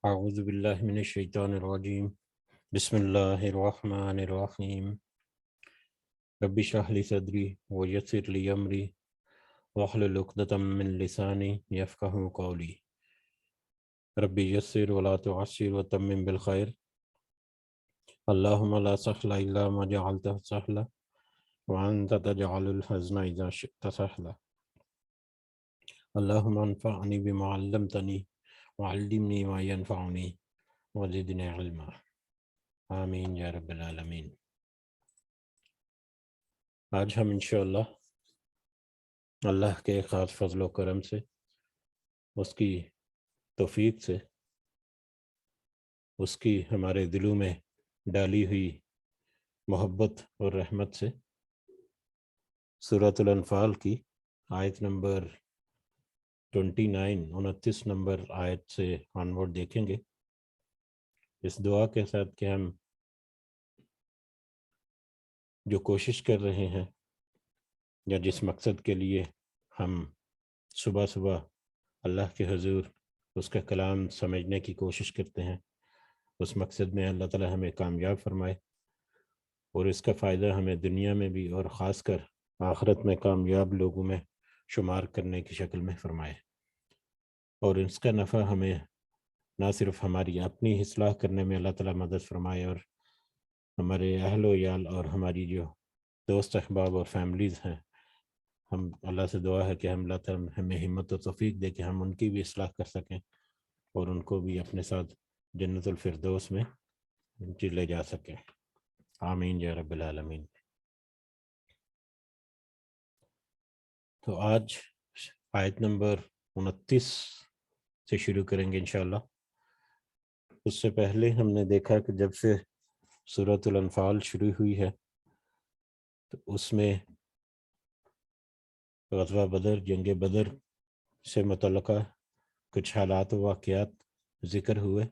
اعوذ باللہ من الشیطان الرجیم بسم اللہ الرحمن الرحیم رب اشرح لی صدری ویسر لی امری واحلل عقدۃ من لسانی یفقہوا قولی رب یسر ولا تعسر وتمم بالخیر اللہم لا سہل الا ما جعلتہ سہلا وانت تجعل الحزن اذا شئت سہلا اللہم انفعنی بما علمتنی وعلمنی ما ینفعنی وزدنی علما آمین یا رب العالمین۔ آج ہم انشاءاللہ اللہ کے خاص فضل و کرم سے، اس کی توفیق سے، اس کی ہمارے دلوں میں ڈالی ہوئی محبت اور رحمت سے سورۃ الانفال کی آیت نمبر 29 نمبر آیت سے آنورڈ دیکھیں گے، اس دعا کے ساتھ کہ ہم جو کوشش کر رہے ہیں یا جس مقصد کے لیے ہم صبح صبح اللہ کے حضور اس کا کلام سمجھنے کی کوشش کرتے ہیں، اس مقصد میں اللہ تعالی ہمیں کامیاب فرمائے اور اس کا فائدہ ہمیں دنیا میں بھی اور خاص کر آخرت میں کامیاب لوگوں میں شمار کرنے کی شکل میں فرمائے، اور اس کا نفع ہمیں نہ صرف ہماری اپنی اصلاح کرنے میں اللہ تعالی مدد فرمائے، اور ہمارے اہل و عیال اور ہماری جو دوست احباب اور فیملیز ہیں، ہم اللہ سے دعا ہے کہ ہم اللہ تعالی ہمیں ہمت و توفیق دے کہ ہم ان کی بھی اصلاح کر سکیں اور ان کو بھی اپنے ساتھ جنت الفردوس میں لے جا سکیں، آمین یا رب العالمین۔ تو آج آیت نمبر 29 سے شروع کریں گے انشاءاللہ۔ اس سے پہلے ہم نے دیکھا کہ جب سے سورۃ الانفال شروع ہوئی ہے تو اس میں غزوہ بدر، جنگ بدر سے متعلقہ کچھ حالات و واقعات ذکر ہوئے،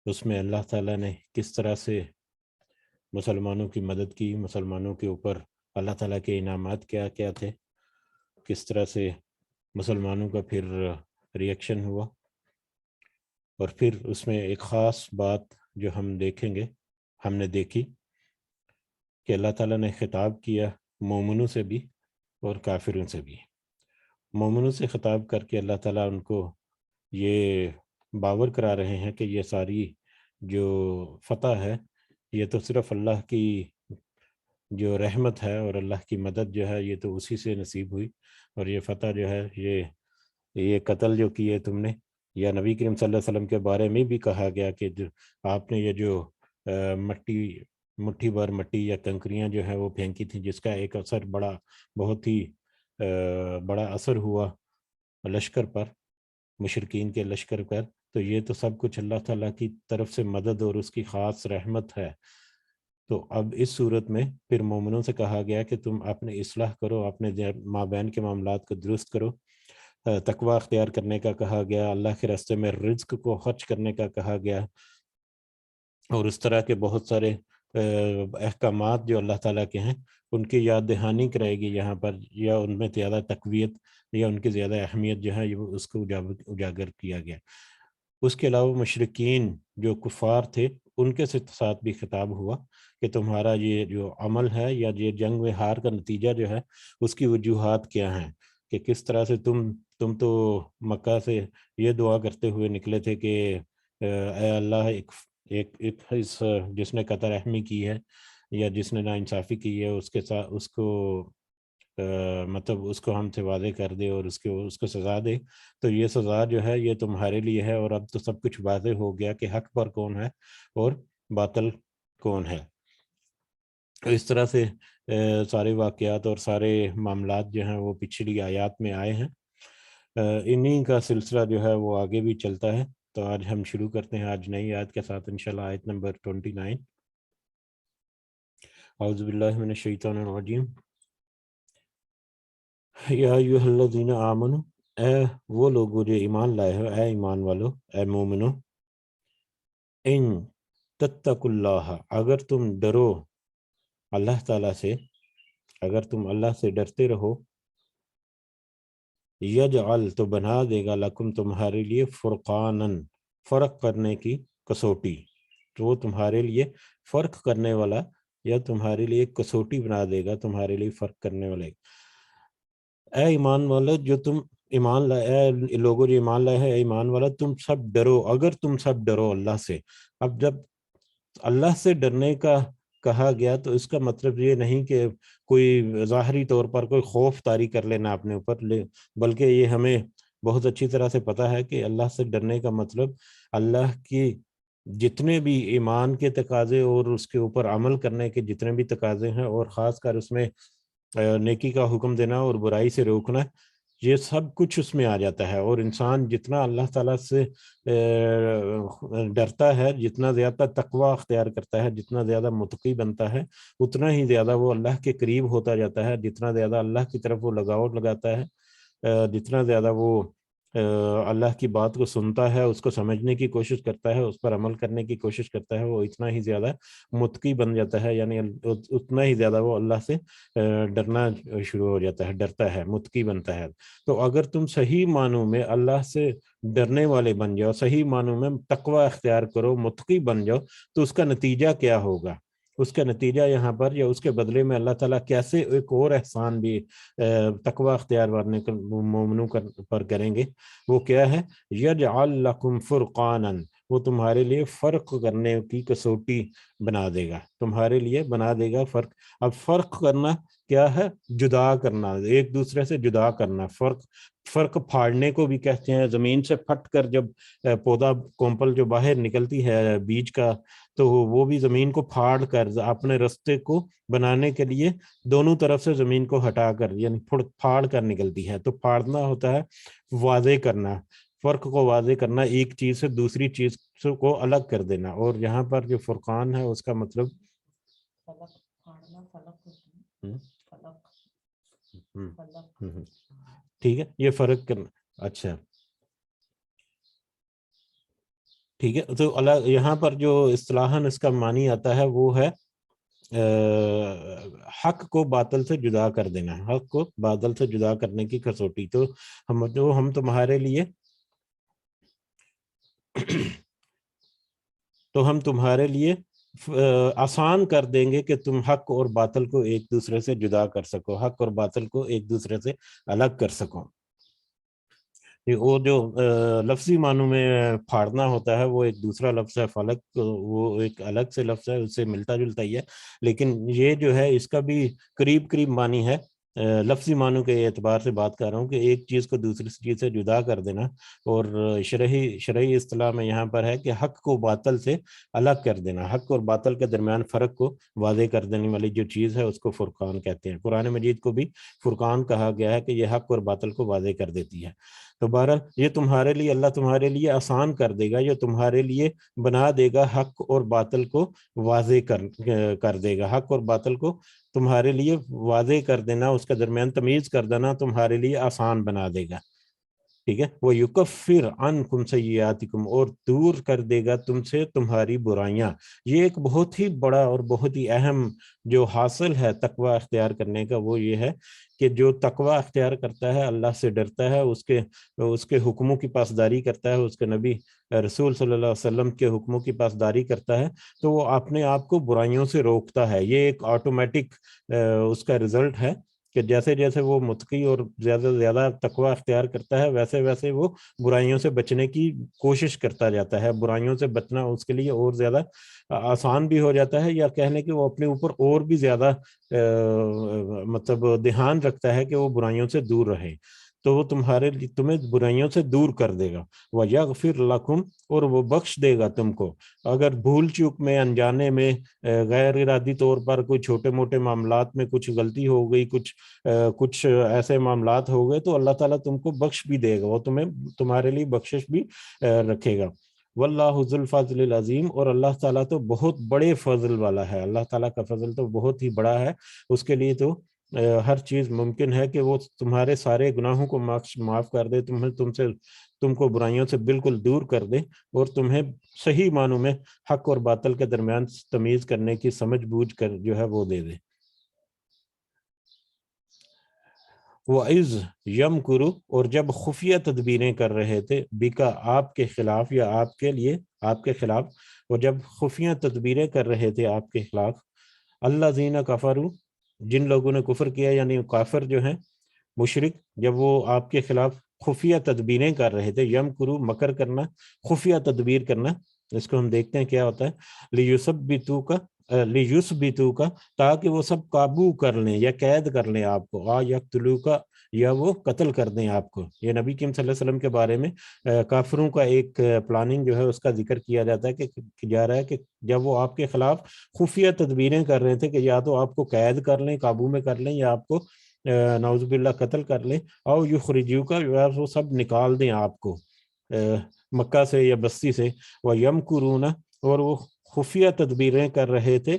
اس میں اللہ تعالیٰ نے کس طرح سے مسلمانوں کی مدد کی، مسلمانوں کے اوپر اللہ تعالیٰ کے انعامات کیا کیا تھے، کس طرح سے مسلمانوں کا پھر ریئیکشن ہوا، اور پھر اس میں ایک خاص بات جو ہم دیکھیں گے، ہم نے دیکھی کہ اللہ تعالیٰ نے خطاب کیا مومنوں سے بھی اور کافروں سے بھی۔ مومنوں سے خطاب کر کے اللہ تعالیٰ ان کو یہ باور کرا رہے ہیں کہ یہ ساری جو فتح ہے یہ تو صرف اللہ کی جو رحمت ہے اور اللہ کی مدد جو ہے یہ تو اسی سے نصیب ہوئی، اور یہ فتح جو ہے یہ قتل جو کیے تم نے، یا نبی کریم صلی اللہ علیہ وسلم کے بارے میں بھی کہا گیا کہ آپ نے یہ جو مٹھی بھر مٹی یا کنکریاں جو ہے وہ پھینکی تھیں، جس کا ایک اثر بہت ہی بڑا اثر ہوا لشکر پر، مشرکین کے لشکر پر، تو یہ تو سب کچھ اللہ تعالیٰ کی طرف سے مدد اور اس کی خاص رحمت ہے۔ تو اب اس صورت میں پھر مومنوں سے کہا گیا کہ تم اپنے اصلاح کرو، اپنے مابین کے معاملات کو درست کرو، تقوی اختیار کرنے کا کہا گیا، اللہ کے راستے میں رزق کو خرچ کرنے کا کہا گیا، اور اس طرح کے بہت سارے احکامات جو اللہ تعالیٰ کے ہیں ان کی یاد دہانی کرائے گی یہاں پر، یا ان میں زیادہ تقویت یا ان کی زیادہ اہمیت جو ہے اس کو اجاگر کیا گیا۔ اس کے علاوہ مشرکین جو کفار تھے ان کے ساتھ بھی خطاب ہوا کہ تمہارا یہ جو عمل ہے یا یہ جنگ میں ہار کا نتیجہ جو ہے اس کی وجوہات کیا ہیں، کہ کس طرح سے تم تو مکہ سے یہ دعا کرتے ہوئے نکلے تھے کہ اے اللہ ایک جس نے قطع رحمی کی ہے یا جس نے ناانصافی کی ہے اس کے ساتھ اس کو مطلب اس کو ہم سے واضح کر دے اور اس کو سزا دے، تو یہ سزا جو ہے یہ تمہارے لیے ہے، اور اب تو سب کچھ واضح ہو گیا کہ حق پر کون ہے اور باطل کون ہے۔ اس طرح سے سارے واقعات اور سارے معاملات جو ہیں وہ پچھلی آیات میں آئے ہیں، انہی کا سلسلہ جو ہے وہ آگے بھی چلتا ہے۔ تو آج ہم شروع کرتے ہیں آج نئی آیت کے ساتھ انشاءاللہ، آیت نمبر 29۔ اعوذ باللہ من الشیطان الرجیم۔ یا ایھا الذین آمنوا، اے وہ لوگوں جو ایمان لائے ہو، اے ایمان والو، اے مومنو، ان تتقوا اللہ، اگر تم ڈرو اللہ تعالیٰ سے، اگر تم اللہ سے ڈرتے رہو، یجعل تو بنا دے گا لکم تمہارے لیے فرقاناً، فرق کرنے کی کسوٹی، تو وہ تمہارے لیے فرق کرنے والا یا تمہارے لیے کسوٹی بنا دے گا، تمہارے لیے فرق کرنے والے۔ اے ایمان والو جو تم ایمان لائے، اے لوگوں جو ایمان لائے ہیں، اے ایمان والا تم سب ڈرو، اگر تم سب ڈرو اللہ سے۔ اب جب اللہ سے ڈرنے کا کہا گیا تو اس کا مطلب یہ نہیں کہ کوئی ظاہری طور پر کوئی خوف طاری کر لینا اپنے اوپر، بلکہ یہ ہمیں بہت اچھی طرح سے پتہ ہے کہ اللہ سے ڈرنے کا مطلب اللہ کی جتنے بھی ایمان کے تقاضے اور اس کے اوپر عمل کرنے کے جتنے بھی تقاضے ہیں، اور خاص کر اس میں نیکی کا حکم دینا اور برائی سے روکنا، یہ سب کچھ اس میں آ جاتا ہے۔ اور انسان جتنا اللہ تعالیٰ سے ڈرتا ہے، جتنا زیادہ تقوی اختیار کرتا ہے، جتنا زیادہ متقی بنتا ہے، اتنا ہی زیادہ وہ اللہ کے قریب ہوتا جاتا ہے، جتنا زیادہ اللہ کی طرف وہ لگاؤ لگاتا ہے، جتنا زیادہ وہ اللہ کی بات کو سنتا ہے، اس کو سمجھنے کی کوشش کرتا ہے، اس پر عمل کرنے کی کوشش کرتا ہے، وہ اتنا ہی زیادہ متقی بن جاتا ہے، یعنی اتنا ہی زیادہ وہ اللہ سے ڈرنا شروع ہو جاتا ہے، ڈرتا ہے، متقی بنتا ہے۔ تو اگر تم صحیح معنوں میں اللہ سے ڈرنے والے بن جاؤ، صحیح معنوں میں تقوی اختیار کرو، متقی بن جاؤ، تو اس کا نتیجہ کیا ہوگا؟ اس کا نتیجہ یہاں پر یا اس کے بدلے میں اللہ تعالیٰ کیسے ایک اور احسان بھی تقوی اختیار کرنے مومنوں پر کریں گے، وہ کیا ہے؟ یجعل لکم فرقانا، وہ تمہارے لیے فرق کرنے کی کسوٹی بنا دے گا، تمہارے لیے بنا دے گا فرق۔ اب فرق کرنا کیا ہے؟ جدا کرنا، ایک دوسرے سے جدا کرنا۔ فرق پھاڑنے کو بھی کہتے ہیں۔ زمین سے پھٹ کر جب پودا کومپل جو باہر نکلتی ہے بیج کا، تو وہ بھی زمین کو پھاڑ کر اپنے رستے کو بنانے کے لیے دونوں طرف سے زمین کو ہٹا کر، یعنی پھاڑ کر نکلتی ہے۔ تو پھاڑنا ہوتا ہے واضح کرنا، فرق کو واضح کرنا، ایک چیز سے دوسری چیز کو الگ کر دینا۔ اور یہاں پر جو فرقان ہے اس کا مطلب ٹھیک ہے، یہ فرق کرنا، اچھا ٹھیک ہے۔ تو یہاں پر جو اصطلاحاً اس کا معنی آتا ہے وہ ہے حق کو باطل سے جدا کر دینا، حق کو باطل سے جدا کرنے کی کسوٹی۔ تو ہم تمہارے لیے تو ہم تمہارے لیے آسان کر دیں گے کہ تم حق اور باطل کو ایک دوسرے سے جدا کر سکو، حق اور باطل کو ایک دوسرے سے الگ کر سکو۔ وہ جو لفظی معنوں میں پھاڑنا ہوتا ہے وہ ایک دوسرا لفظ ہے، فلک، وہ ایک الگ سے لفظ ہے، اس سے ملتا جلتا ہی ہے، لیکن یہ جو ہے اس کا بھی قریب قریب معنی ہے۔ لفظی معنوں کے اعتبار سے بات کر رہا ہوں کہ ایک چیز کو دوسری چیز سے جدا کر دینا، اور شرعی اصطلاح میں یہاں پر ہے کہ حق کو باطل سے الگ کر دینا، حق اور باطل کے درمیان فرق کو واضح کر دینے والی جو چیز ہے اس کو فرقان کہتے ہیں۔ قرآن مجید کو بھی فرقان کہا گیا ہے کہ یہ حق اور باطل کو واضح کر دیتی ہے۔ تو بہرحال یہ تمہارے لیے، اللہ تمہارے لیے آسان کر دے گا، یہ تمہارے لیے بنا دے گا، حق اور باطل کو واضح کر دے گا، حق اور باطل کو تمہارے لیے واضح کر دینا، اس کے درمیان تمیز کر دینا تمہارے لیے آسان بنا دے گا، ٹھیک ہے۔ وَيُكَفِّرْ عَنْكُمْ سَيِّئَاتِكُمْ، اور دور کر دے گا تم سے تمہاری برائیاں۔ یہ ایک بہت ہی بڑا اور بہت ہی اہم جو حاصل ہے تقوی اختیار کرنے کا، وہ یہ ہے کہ جو تقوی اختیار کرتا ہے، اللہ سے ڈرتا ہے، اس کے حکموں کی پاسداری کرتا ہے، اس کے نبی رسول صلی اللہ علیہ وسلم کے حکموں کی پاسداری کرتا ہے، تو وہ اپنے آپ کو برائیوں سے روکتا ہے۔ یہ ایک آٹومیٹک اس کا رزلٹ ہے کہ جیسے جیسے وہ متقی اور زیادہ سے زیادہ تقوی اختیار کرتا ہے، ویسے ویسے وہ برائیوں سے بچنے کی کوشش کرتا جاتا ہے۔ برائیوں سے بچنا اس کے لیے اور زیادہ آسان بھی ہو جاتا ہے، یا کہنے کہ وہ اپنے اوپر اور بھی زیادہ مطلب دھیان رکھتا ہے کہ وہ برائیوں سے دور رہے، تو وہ تمہیں برائیوں سے دور کر دے گا۔ وَيَغْفِرْ لَكُمْ، اور وہ بخش دے گا تم کو۔ اگر بھول چوک میں، انجانے میں، غیر ارادی طور پر کوئی چھوٹے موٹے معاملات میں کچھ غلطی ہو گئی، کچھ ایسے معاملات ہو گئے، تو اللہ تعالیٰ تم کو بخش بھی دے گا، وہ تمہارے لیے بخشش بھی رکھے گا۔ واللہ ذو الفضل العظیم، اور اللہ تعالیٰ تو بہت بڑے فضل والا ہے، اللہ تعالیٰ کا فضل تو بہت ہی بڑا ہے، اس کے لیے تو ہر چیز ممکن ہے کہ وہ تمہارے سارے گناہوں کو معاف کر دے، تم کو برائیوں سے بالکل دور کر دے، اور تمہیں صحیح معنوں میں حق اور باطل کے درمیان تمیز کرنے کی سمجھ بوجھ کر جو ہے وہ دے دے۔ وَإِذْ يَمْكُرُ اور جب خفیہ تدبیریں کر رہے تھے بِکَ آپ کے خلاف یا آپ کے لیے آپ کے خلاف، وہ جب خفیہ تدبیریں کر رہے تھے آپ کے خلاف، الذین کفروا جن لوگوں نے کفر کیا یعنی کافر جو ہیں مشرک، جب وہ آپ کے خلاف خفیہ تدبیریں کر رہے تھے، یمکرو مکر کرنا، خفیہ تدبیر کرنا، اس کو ہم دیکھتے ہیں کیا ہوتا ہے، لیثبتو کا تاکہ وہ سب قابو کر لیں یا قید کر لیں آپ کو، یقتلو کا یا وہ قتل کر دیں آپ کو۔ یہ نبی کریم صلی اللہ علیہ وسلم کے بارے میں کافروں کا ایک پلاننگ جو ہے اس کا ذکر کیا جاتا ہے کہ جا رہا ہے کہ جب وہ آپ کے خلاف خفیہ تدبیریں کر رہے تھے کہ یا تو آپ کو قید کر لیں، قابو میں کر لیں، یا آپ کو نعوذ باللہ قتل کر لیں، او یخرجوکا یا وہ سب نکال دیں آپ کو مکہ سے یا بستی سے، وَيَمْكُرُونَ اور وہ خفیہ تدبیریں کر رہے تھے،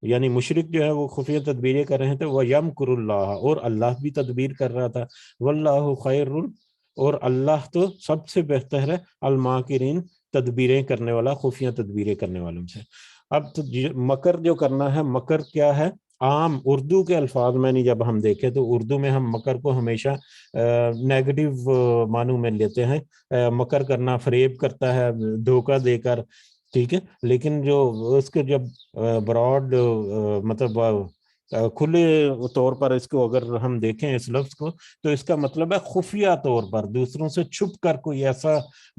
یعنی مشرک جو ہے وہ خفیہ تدبیریں کر رہے تھے، وَيَمْكُرُ اللَّهُ اور اللہ بھی تدبیر کر رہا تھا، وَاللَّهُ خَيْرٌ اور اللہ تو سب سے بہتر ہے الماکرین تدبیریں کرنے والا، خفیہ تدبیریں کرنے والوں سے۔ اب تو مکر جو کرنا ہے، مکر کیا ہے؟ عام اردو کے الفاظ میں نہیں، جب ہم دیکھیں تو اردو میں ہم مکر کو ہمیشہ نیگیٹو معنوں میں لیتے ہیں، مکر کرنا، فریب کرتا ہے دھوکہ دے کر، ٹھیک ہے، لیکن جو اس کے جب براڈ مطلب کھلے طور پر اس کو اگر ہم دیکھیں اس لفظ کو، تو اس کا مطلب ہے خفیہ طور پر دوسروں سے چھپ کر کوئی ایسا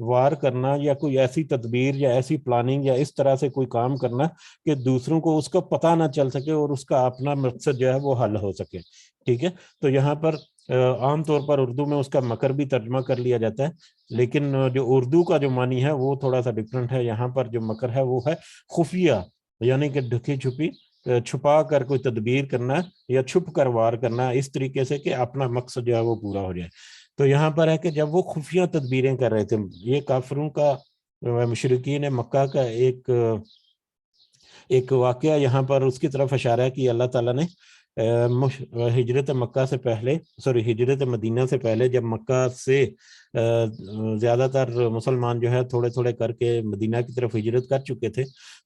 وار کرنا یا کوئی ایسی تدبیر یا ایسی پلاننگ یا اس طرح سے کوئی کام کرنا کہ دوسروں کو اس کا پتہ نہ چل سکے اور اس کا اپنا مقصد جو ہے وہ حل ہو سکے، ٹھیک ہے۔ تو یہاں پر عام طور پر اردو میں اس کا مکر بھی ترجمہ کر لیا جاتا ہے، لیکن جو اردو کا جو معنی ہے وہ تھوڑا سا ڈفرینٹ ہے۔ یہاں پر جو مکر ہے وہ ہے خفیہ، یعنی کہ ڈھکی چھپی، چھپا کر کوئی تدبیر کرنا یا چھپ کر وار کرنا اس طریقے سے کہ اپنا مقصد جو ہے وہ پورا ہو جائے۔ تو یہاں پر ہے کہ جب وہ خفیہ تدبیریں کر رہے تھے، یہ کافروں کا مشرکین مکہ کا ایک واقعہ یہاں پر اس کی طرف اشارہ کی اللہ تعالیٰ نے ہجرت مکہ سے پہلے، ہجرت مدینہ سے پہلے، جب مکہ سے زیادہ تر مسلمان جو ہے تھوڑے تھوڑے کر کے مدینہ کی طرف ہجرت کر چکے تھے،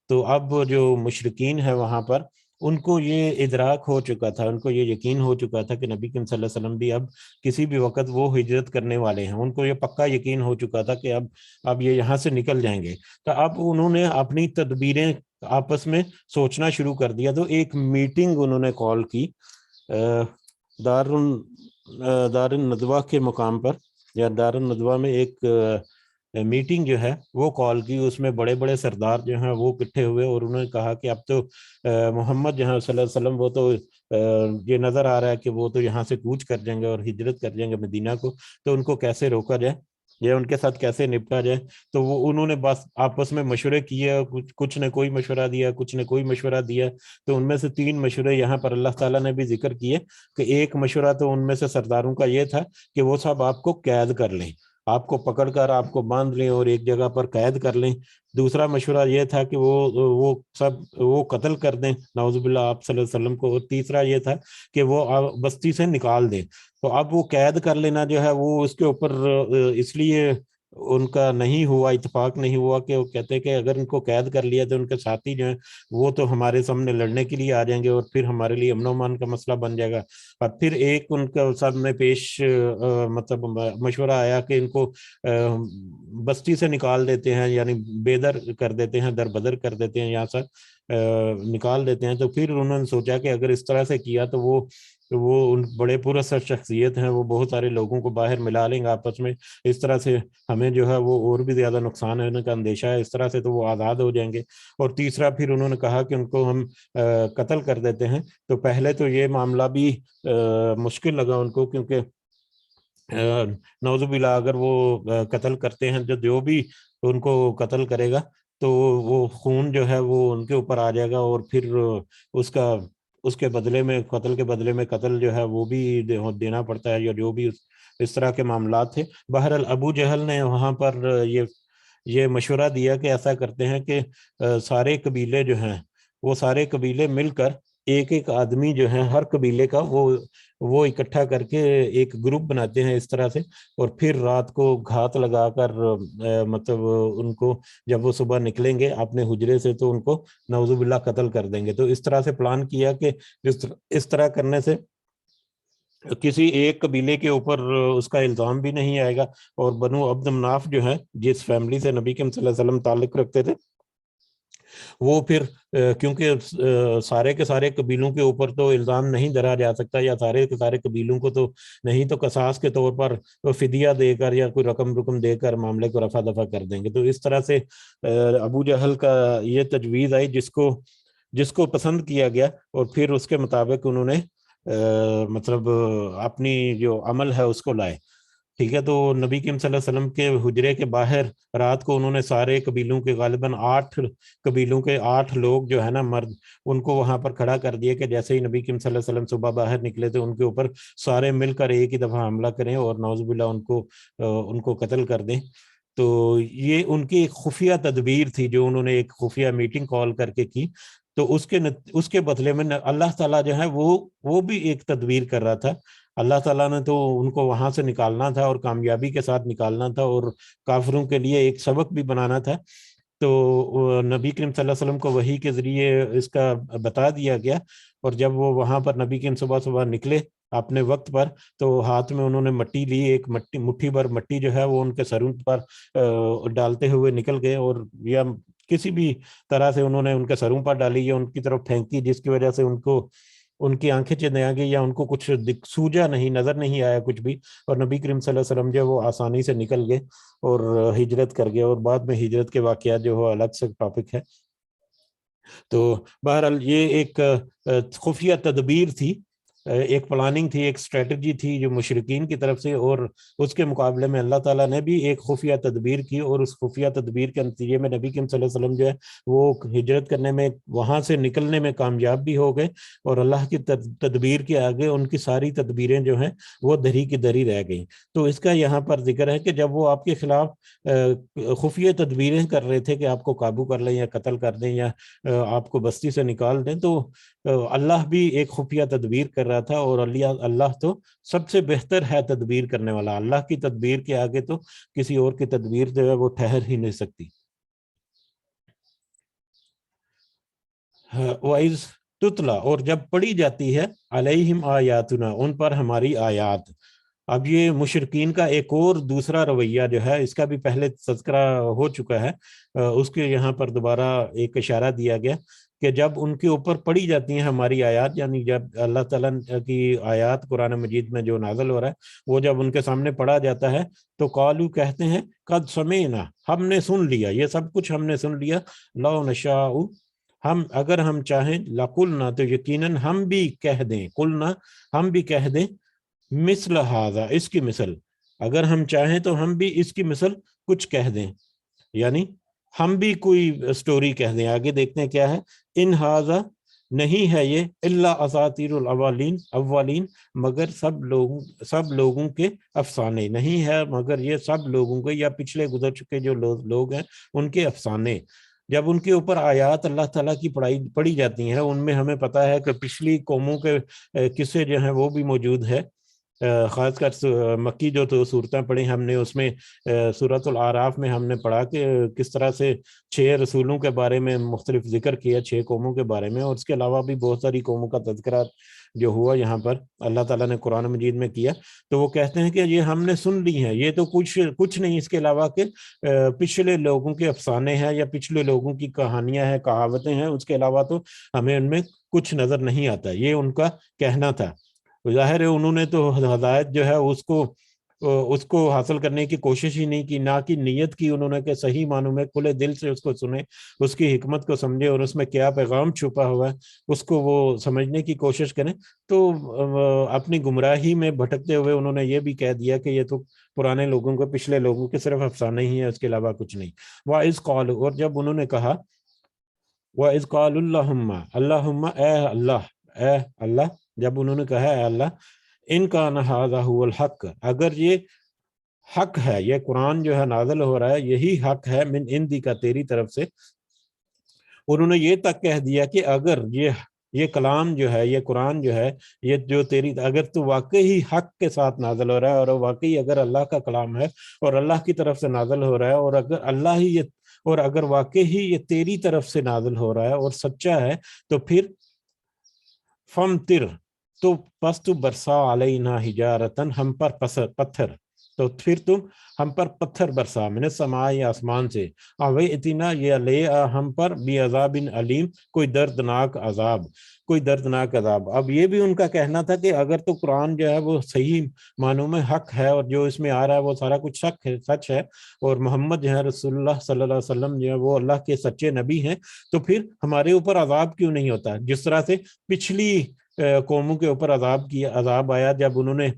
تو اب جو مشرکین ہے وہاں پر ان کو یہ ادراک ہو چکا تھا، ان کو یہ یقین ہو چکا تھا کہ نبی کریم صلی اللہ علیہ وسلم بھی اب کسی بھی وقت وہ ہجرت کرنے والے ہیں، ان کو یہ پکا یقین ہو چکا تھا کہ اب یہ یہاں سے نکل جائیں گے۔ تو اب انہوں نے اپنی تدبیریں آپس میں سوچنا شروع کر دیا، تو ایک میٹنگ انہوں نے کال کی دار الندوہ کے مقام پر، یا دار الندوہ میں ایک میٹنگ جو ہے وہ کال کی، اس میں بڑے بڑے سردار جو ہیں وہ اکٹھے ہوئے اور انہوں نے کہا کہ اب تو محمد جہاں صلی اللہ علیہ وسلم وہ تو یہ نظر آ رہا ہے کہ وہ تو یہاں سے کوچ کر جائیں گے اور ہجرت کر جائیں گے مدینہ کو، تو ان کو کیسے روکا جائے یا ان کے ساتھ کیسے نپٹا جائے۔ تو وہ انہوں نے بس آپس میں مشورے کیے، کچھ نے کوئی مشورہ دیا، کچھ نے کوئی مشورہ دیا، تو ان میں سے 3 مشورے یہاں پر اللہ تعالیٰ نے بھی ذکر کیے کہ ایک مشورہ تو ان میں سے سرداروں کا یہ تھا کہ وہ سب آپ کو قید کر لیں، آپ کو پکڑ کر آپ کو باندھ لیں اور ایک جگہ پر قید کر لیں۔ دوسرا مشورہ یہ تھا کہ وہ قتل کر دیں نعوذ باللہ آپ صلی اللہ علیہ وسلم کو، اور تیسرا یہ تھا کہ وہ بستی سے نکال دیں۔ تو اب وہ قید کر لینا جو ہے وہ اس کے اوپر اس لیے ان کا نہیں ہوا، اتفاق نہیں ہوا کہ وہ کہتے کہ اگر ان کو قید کر لیا تو ان کے ساتھی جو ہیں وہ تو ہمارے سامنے لڑنے کے لیے آ جائیں گے اور پھر ہمارے لیے امن و امان کا مسئلہ بن جائے گا۔ اور پھر ایک ان کا سب میں پیش مطلب مشورہ آیا کہ ان کو بستی سے نکال دیتے ہیں، یعنی بے در کر دیتے ہیں، در بدر کر دیتے ہیں، یہاں سے نکال دیتے ہیں۔ تو پھر انہوں نے سوچا کہ اگر اس طرح سے کیا تو وہ ان بڑے پراثر شخصیت ہیں، وہ بہت سارے لوگوں کو باہر ملا لیں گے آپس میں، اس طرح سے ہمیں جو ہے وہ اور بھی زیادہ نقصان ہونے کا اندیشہ ہے، اس طرح سے تو وہ آزاد ہو جائیں گے۔ اور تیسرا پھر انہوں نے کہا کہ ان کو ہم قتل کر دیتے ہیں۔ تو پہلے تو یہ معاملہ بھی مشکل لگا ان کو، کیونکہ نعوذ باللہ اگر وہ قتل کرتے ہیں، جو بھی ان کو قتل کرے گا تو وہ خون جو ہے وہ ان کے اوپر آ جائے گا، اور پھر اس کے بدلے میں، قتل کے بدلے میں قتل جو ہے وہ بھی دینا پڑتا ہے، یا جو بھی اس طرح کے معاملات تھے۔ بہرحال ابو جہل نے وہاں پر یہ مشورہ دیا کہ ایسا کرتے ہیں کہ سارے قبیلے جو ہیں وہ سارے قبیلے مل کر ایک ایک آدمی جو ہے ہر قبیلے کا وہ اکٹھا کر کے ایک گروپ بناتے ہیں اس طرح سے، اور پھر رات کو گھات لگا کر مطلب ان کو جب وہ صبح نکلیں گے اپنے حجرے سے تو ان کو نعوذ باللہ قتل کر دیں گے۔ تو اس طرح سے پلان کیا کہ اس طرح کرنے سے کسی ایک قبیلے کے اوپر اس کا الزام بھی نہیں آئے گا. اور بنو عبد مناف جو ہے جس فیملی سے نبی کریم صلی اللہ علیہ وسلم تعلق رکھتے تھے وہ پھر کیونکہ سارے کے سارے قبیلوں کے اوپر تو الزام نہیں دھرا جا سکتا یا سارے کے سارے قبیلوں کو تو نہیں تو قصاص کے طور پر فدیہ دے کر یا کوئی رقم دے کر معاملے کو رفع دفع کر دیں گے. تو اس طرح سے ابو جہل کا یہ تجویز آئی جس کو پسند کیا گیا اور پھر اس کے مطابق انہوں نے مطلب اپنی جو عمل ہے اس کو لائے. ٹھیک ہے. تو نبی کریم صلی اللہ علیہ وسلم کے حجرے کے باہر رات کو انہوں نے سارے قبیلوں کے غالباً 8 قبیلوں کے 8 لوگ جو ہے نا مرد ان کو وہاں پر کھڑا کر دیے کہ جیسے ہی نبی کریم صلی اللہ علیہ وسلم صبح باہر نکلے تو ان کے اوپر سارے مل کر ایک ہی دفعہ حملہ کریں اور نعوذ باللہ ان کو قتل کر دیں. تو یہ ان کی ایک خفیہ تدبیر تھی جو انہوں نے ایک خفیہ میٹنگ کال کر کے کی. تو اس کے بدلے میں اللہ تعالیٰ جو ہے وہ بھی ایک تدبیر کر رہا تھا. اللہ تعالیٰ نے تو ان کو وہاں سے نکالنا تھا اور کامیابی کے ساتھ نکالنا تھا اور کافروں کے لیے ایک سبق بھی بنانا تھا. تو نبی کریم صلی اللہ علیہ وسلم کو وحی کے ذریعے اس کا بتا دیا گیا. اور جب وہ وہاں پر نبی کریم صبح نکلے اپنے وقت پر تو ہاتھ میں انہوں نے مٹی لی, ایک مٹھی بھر مٹی جو ہے وہ ان کے سروں پر ڈالتے ہوئے نکل گئے اور یا کسی بھی طرح سے انہوں نے ان کے سروں پر ڈالی یا ان کی طرف پھینکی جس کی وجہ سے ان کی آنکھیں چندے آ گئی یا ان کو کچھ سوجا نہیں, نظر نہیں آیا کچھ بھی. اور نبی کریم صلی اللہ علیہ وسلم جو وہ آسانی سے نکل گئے اور ہجرت کر گئے. اور بعد میں ہجرت کے واقعات جو وہ الگ سے ٹاپک ہے. تو بہرحال یہ ایک خفیہ تدبیر تھی, ایک پلاننگ تھی, ایک اسٹریٹجی تھی جو مشرکین کی طرف سے, اور اس کے مقابلے میں اللہ تعالیٰ نے بھی ایک خفیہ تدبیر کی اور اس خفیہ تدبیر کے نتیجے میں نبی کریم صلی اللہ علیہ وسلم جو ہے وہ ہجرت کرنے میں وہاں سے نکلنے میں کامیاب بھی ہو گئے. اور اللہ کی تدبیر کے آگے ان کی ساری تدبیریں جو ہیں وہ دری کی دری رہ گئیں. تو اس کا یہاں پر ذکر ہے کہ جب وہ آپ کے خلاف خفیہ تدبیریں کر رہے تھے کہ آپ کو قابو کر لیں یا قتل کر دیں یا آپ کو بستی سے نکال دیں, تو اللہ بھی ایک خفیہ تدبیر کر رہا تھا. اور اللہ تو سب سے بہتر ہے تدبیر کرنے والا. اللہ کی تدبیر کے آگے تو کسی اور کی تدبیر جو ہے وہ ٹھہر ہی نہیں سکتی. وَإِذْ تُتْلَى, اور جب پڑھی جاتی ہے علیہم آیاتنا, ان پر ہماری آیات. اب یہ مشرکین کا ایک اور دوسرا رویہ جو ہے اس کا بھی پہلے تذکرہ ہو چکا ہے, اس کے یہاں پر دوبارہ ایک اشارہ دیا گیا کہ جب ان کے اوپر پڑھی جاتی ہیں ہماری آیات, یعنی جب اللہ تعالیٰ کی آیات قرآن مجید میں جو نازل ہو رہا ہے وہ جب ان کے سامنے پڑھا جاتا ہے تو قالو کہتے ہیں قد سمعنا, ہم نے سن لیا, یہ سب کچھ ہم نے سن لیا. لو نشاء, اگر ہم چاہیں, لقلنا, تو یقیناً ہم بھی کہہ دیں, قلنا ہم بھی کہہ دیں, مثل ھذا, اس کی مثل, اگر ہم چاہیں تو ہم بھی اس کی مثل کچھ کہہ دیں, یعنی ہم بھی کوئی سٹوری کہہ دیں. آگے دیکھتے ہیں کیا ہے. ان ھذا, نہیں ہے یہ, الا اساطیر الاولین, مگر سب لوگوں کے افسانے, نہیں ہے مگر یہ سب لوگوں کے یا پچھلے گزر چکے جو لوگ ہیں ان کے افسانے. جب ان کے اوپر آیات اللہ تعالیٰ کی پڑھی جاتی ہیں ان میں ہمیں پتہ ہے کہ پچھلی قوموں کے قصے جو ہیں وہ بھی موجود ہے. خاص کر مکی جو تو صورتیں پڑھی ہم نے, اس میں سورۃ الاعراف میں ہم نے پڑھا کہ کس طرح سے 6 رسولوں کے بارے میں مختلف ذکر کیا, 6 قوموں کے بارے میں, اور اس کے علاوہ بھی بہت ساری قوموں کا تذکرہ جو ہوا یہاں پر اللہ تعالیٰ نے قرآن مجید میں کیا. تو وہ کہتے ہیں کہ یہ ہم نے سن لی ہیں, یہ تو کچھ نہیں اس کے علاوہ کہ پچھلے لوگوں کے افسانے ہیں یا پچھلے لوگوں کی کہانیاں ہیں, کہاوتیں ہیں, اس کے علاوہ تو ہمیں ان میں کچھ نظر نہیں آتا. یہ ان کا کہنا تھا. ظاہر ہے انہوں نے تو ہدایت جو ہے اس کو حاصل کرنے کی کوشش ہی نہیں کی, نہ کی نیت کی انہوں نے کہ صحیح معنوں میں کھلے دل سے اس کو سنیں, اس کی حکمت کو سمجھے اور اس میں کیا پیغام چھپا ہوا ہے اس کو وہ سمجھنے کی کوشش کریں. تو اپنی گمراہی میں بھٹکتے ہوئے انہوں نے یہ بھی کہہ دیا کہ یہ تو پرانے لوگوں کے, پچھلے لوگوں کے صرف افسانے ہی ہیں, اس کے علاوہ کچھ نہیں. وَإِذْ قَالُوا, اور جب انہوں نے کہا, وَإِذْ قَالُوا اللَّهُمَّ اے اللہ, جب انہوں نے کہا اے اللہ, ان کان ھذا ھو الحق, اگر یہ حق ہے, یہ قرآن جو ہے نازل ہو رہا ہے یہی حق ہے, من عندی کا, تیری طرف سے. انہوں نے یہ تک کہہ دیا کہ اگر یہ کلام جو ہے, یہ قرآن جو ہے, یہ جو تیری, اگر تو واقعی حق کے ساتھ نازل ہو رہا ہے اور واقعی اگر اللہ کا کلام ہے اور اللہ کی طرف سے نازل ہو رہا ہے, اور اگر اگر واقعی یہ تیری طرف سے نازل ہو رہا ہے اور سچا ہے, تو پھر فمطر, تو پس تو برسا علینا حجارتن، ہم پر پتھر، تو پھر تم ہم پر پتھر برسا، من السماء، آسمان سے، اوے اتنا یہ لے ہم پر بھی عذاب علیم، کوئی دردناک عذاب، کوئی دردناک عذاب۔ اب یہ بھی ان کا کہنا تھا کہ اگر تو قرآن جو ہے وہ صحیح معنوں میں حق ہے اور جو اس میں آ رہا ہے وہ سارا کچھ شک ہے، سچ ہے، اور محمد جو ہے رسول اللہ صلی اللہ علیہ وسلم جو ہے وہ اللہ کے سچے نبی ہیں، تو پھر ہمارے اوپر عذاب کیوں نہیں ہوتا؟ جس طرح سے پچھلی قوموں کے اوپر عذاب آیا جب انہوں نے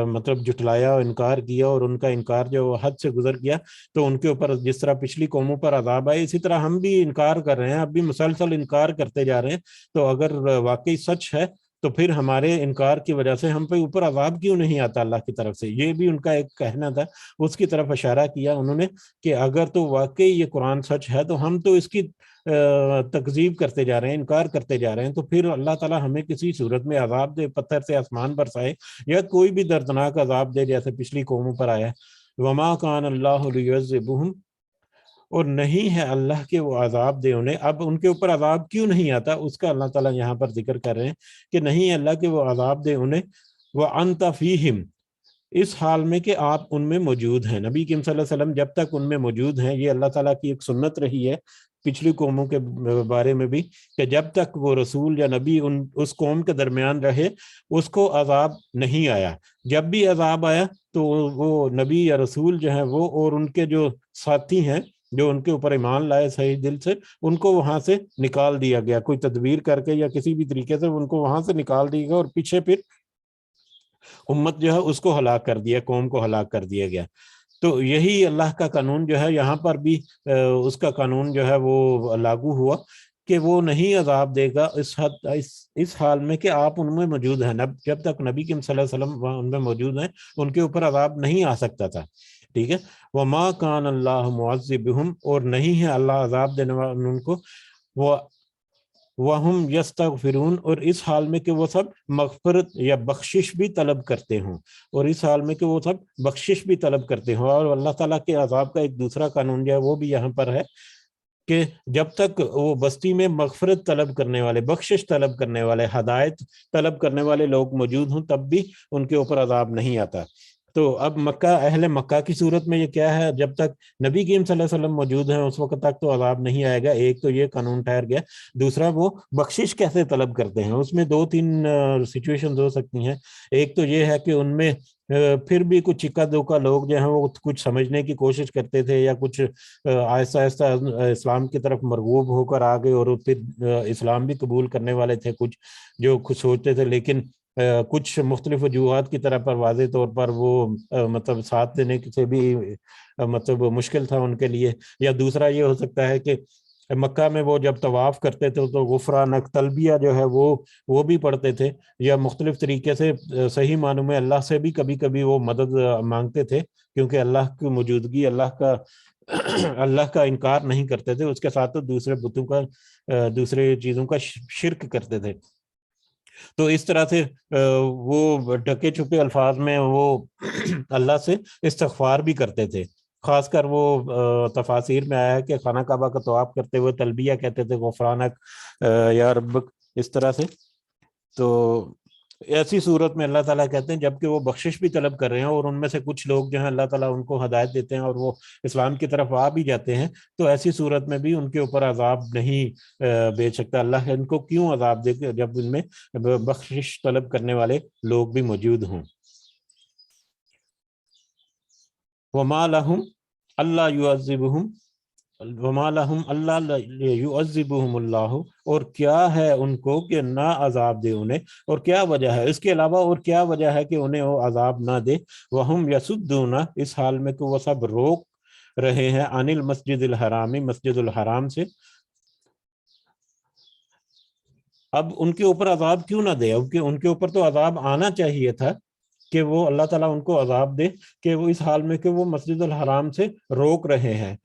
مطلب جھٹلایا اور انکار کیا، اور ان کا انکار جو حد سے گزر گیا، تو ان کے اوپر جس طرح پچھلی قوموں پر عذاب آئے، اسی طرح ہم بھی انکار کر رہے ہیں، اب بھی مسلسل انکار کرتے جا رہے ہیں۔ تو اگر واقعی سچ ہے تو پھر ہمارے انکار کی وجہ سے ہم پہ اوپر عذاب کیوں نہیں آتا اللہ کی طرف سے؟ یہ بھی ان کا ایک کہنا تھا، اس کی طرف اشارہ کیا انہوں نے کہ اگر تو واقعی یہ قرآن سچ ہے تو ہم تو اس کی تکذیب کرتے جا رہے ہیں، انکار کرتے جا رہے ہیں، تو پھر اللہ تعالیٰ ہمیں کسی صورت میں عذاب دے، پتھر سے آسمان برسائے یا کوئی بھی دردناک عذاب دے جیسے پچھلی قوموں پر آیا۔ وما کان اللہ لیعذبہم، اور نہیں ہے اللہ کے وہ عذاب دے انہیں۔ اب ان کے اوپر عذاب کیوں نہیں آتا اس کا اللہ تعالیٰ یہاں پر ذکر کر رہے ہیں کہ نہیں ہے اللہ کے وہ عذاب دے انہیں، وانت فیہم، اس حال میں کہ آپ ان میں موجود ہیں۔ نبی کریم صلی اللہ علیہ وسلم جب تک ان میں موجود ہیں، یہ اللہ تعالیٰ کی ایک سنت رہی ہے پچھلی قوموں کے بارے میں بھی، کہ جب تک وہ رسول یا نبی اس قوم کے درمیان رہے اس کو عذاب نہیں آیا۔ جب بھی عذاب آیا تو وہ نبی یا رسول جو ہیں وہ اور ان کے جو ساتھی ہیں جو ان کے اوپر ایمان لائے صحیح دل سے، ان کو وہاں سے نکال دیا گیا، کوئی تدبیر کر کے یا کسی بھی طریقے سے ان کو وہاں سے نکال دیا گیا، اور پیچھے پھر امت جو ہے اس کو ہلاک کر دیا، قوم کو ہلاک کر دیا گیا۔ تو یہی اللہ کا قانون جو ہے یہاں پر بھی اس کا قانون جو ہے وہ لاگو ہوا کہ وہ نہیں عذاب دے گا اس حال میں کہ آپ ان میں موجود ہیں۔ جب تک نبی کریم صلی اللہ علیہ وسلم ان میں موجود ہیں ان کے اوپر عذاب نہیں آ سکتا تھا، ٹھیک ہے۔ وما کان اللہ معذبہم، اور نہیں ہے اللہ عذاب دینے والا ان کو، وہم یستغفرون، اور اس حال میں کہ وہ سب مغفرت یا بخشش بھی طلب کرتے ہوں، اور اس حال میں کہ وہ سب بخشش بھی طلب کرتے ہوں۔ اور اللہ تعالیٰ کے عذاب کا ایک دوسرا قانون جو ہے وہ بھی یہاں پر ہے کہ جب تک وہ بستی میں مغفرت طلب کرنے والے، بخشش طلب کرنے والے، ہدایت طلب کرنے والے لوگ موجود ہوں تب بھی ان کے اوپر عذاب نہیں آتا۔ تو اب مکہ، اہل مکہ کی صورت میں یہ کیا ہے، جب تک نبی کریم صلی اللہ علیہ وسلم موجود ہیں اس وقت تک تو عذاب نہیں آئے گا، ایک تو یہ قانون ٹھہر گیا۔ دوسرا وہ بخشش کیسے طلب کرتے ہیں، اس میں دو تین سچویشنز ہو سکتی ہیں۔ ایک تو یہ ہے کہ ان میں پھر بھی کچھ اکا دوکا لوگ جو ہیں وہ کچھ سمجھنے کی کوشش کرتے تھے، یا کچھ آہستہ آہستہ اسلام کی طرف مرغوب ہو کر آگے، اور پھر اسلام بھی قبول کرنے والے تھے کچھ جو کچھ سوچتے تھے، لیکن کچھ مختلف وجوہات کی طرف پر واضح طور پر وہ مطلب ساتھ دینے سے بھی مطلب مشکل تھا ان کے لیے۔ یا دوسرا یہ ہو سکتا ہے کہ مکہ میں وہ جب طواف کرتے تھے تو غفرانک، تلبیہ جو ہے وہ بھی پڑھتے تھے، یا مختلف طریقے سے صحیح معنوں میں اللہ سے بھی کبھی کبھی وہ مدد مانگتے تھے، کیونکہ اللہ کی موجودگی، اللہ کا انکار نہیں کرتے تھے، اس کے ساتھ تو دوسرے بتوں کا، دوسرے چیزوں کا شرک کرتے تھے۔ تو اس طرح سے وہ ڈھکے چھپے الفاظ میں وہ اللہ سے استغفار بھی کرتے تھے۔ خاص کر وہ تفاسیر میں آیا ہے کہ خانہ کعبہ کا طواف کرتے ہوئے تلبیہ کہتے تھے، غفرانک یا ربک، اس طرح سے۔ تو ایسی صورت میں اللہ تعالیٰ کہتے ہیں جبکہ وہ بخشش بھی طلب کر رہے ہیں، اور ان میں سے کچھ لوگ جو ہیں اللہ تعالیٰ ان کو ہدایت دیتے ہیں اور وہ اسلام کی طرف آ بھی جاتے ہیں، تو ایسی صورت میں بھی ان کے اوپر عذاب نہیں بھیج سکتا اللہ۔ ان کو کیوں عذاب دے جب ان میں بخشش طلب کرنے والے لوگ بھی موجود ہوں۔ وما لہم اللہ یعذبہم، وما لہم اللہ یعذبہم اللہ، اور کیا ہے ان کو کہ نہ عذاب دے انہیں، اور کیا وجہ ہے اس کے علاوہ، اور کیا وجہ ہے کہ انہیں وہ عذاب نہ دے، وہم یصدون، اس حال میں کہ وہ سب روک رہے ہیں، عن المسجد الحرام، مسجد الحرام سے۔ اب ان کے اوپر عذاب کیوں نہ دے؟ ان کے اوپر تو عذاب آنا چاہیے تھا کہ وہ اللہ تعالیٰ ان کو عذاب دے کہ وہ اس حال میں کہ وہ مسجد الحرام سے روک رہے ہیں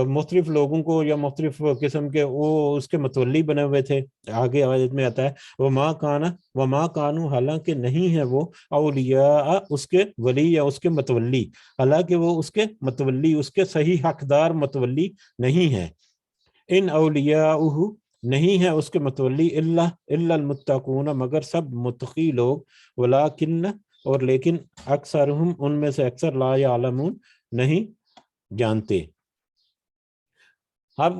مختلف لوگوں کو، یا مختلف قسم کے وہ اس کے متولی بنے ہوئے تھے۔ آگے آیت میں آتا ہے وما کانو، حالانکہ نہیں ہے وہ، اولیاء، اس کے ولی یا اس کے متولی، حالانکہ وہ اس کے متولی، اس کے صحیح حقدار متولی نہیں ہے۔ ان اولیاءہ، نہیں ہے اس کے متولی الا المتقون مگر سب متقی لوگ، ولیکن اور لیکن اکثرہم ان میں سے اکثر لا یعلمون نہیں جانتے۔ اب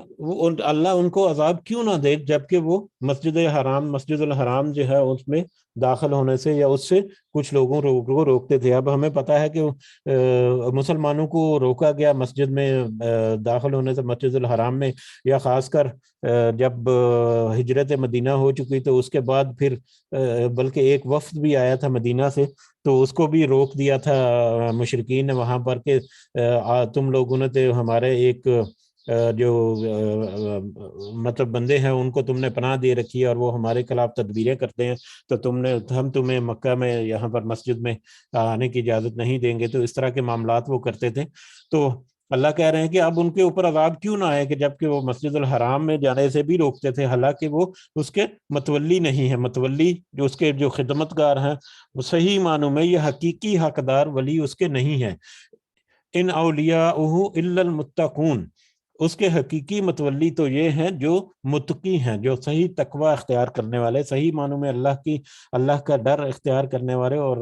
اللہ ان کو عذاب کیوں نہ دے جبکہ وہ مسجد الحرام جو ہے اس میں داخل ہونے سے یا اس سے کچھ لوگوں کو روکتے تھے۔ اب ہمیں پتہ ہے کہ مسلمانوں کو روکا گیا مسجد میں داخل ہونے سے، مسجد الحرام میں، یا خاص کر جب ہجرت مدینہ ہو چکی تو اس کے بعد پھر بلکہ ایک وفد بھی آیا تھا مدینہ سے، تو اس کو بھی روک دیا تھا مشرکین نے وہاں پر کہ تم لوگوں نے تو ہمارے ایک جو مطلب بندے ہیں ان کو تم نے پناہ دے رکھی ہے اور وہ ہمارے خلاف تدبیریں کرتے ہیں، تو ہم تمہیں مکہ میں یہاں پر مسجد میں آنے کی اجازت نہیں دیں گے۔ تو اس طرح کے معاملات وہ کرتے تھے۔ تو اللہ کہہ رہے ہیں کہ اب ان کے اوپر عذاب کیوں نہ آئے کہ جبکہ وہ مسجد الحرام میں جانے سے بھی روکتے تھے، حالانکہ وہ اس کے متولی نہیں ہے۔ متولی جو اس کے جو خدمتگار ہیں، وہ صحیح معنوں میں یہ حقیقی حقدار ولی اس کے نہیں ہے۔ ان اولیاءہ الا المتقون، اس کے حقیقی متولی تو یہ ہیں جو متقی ہیں، جو صحیح تقوی اختیار کرنے والے، صحیح معنوں میں اللہ کا ڈر اختیار کرنے والے، اور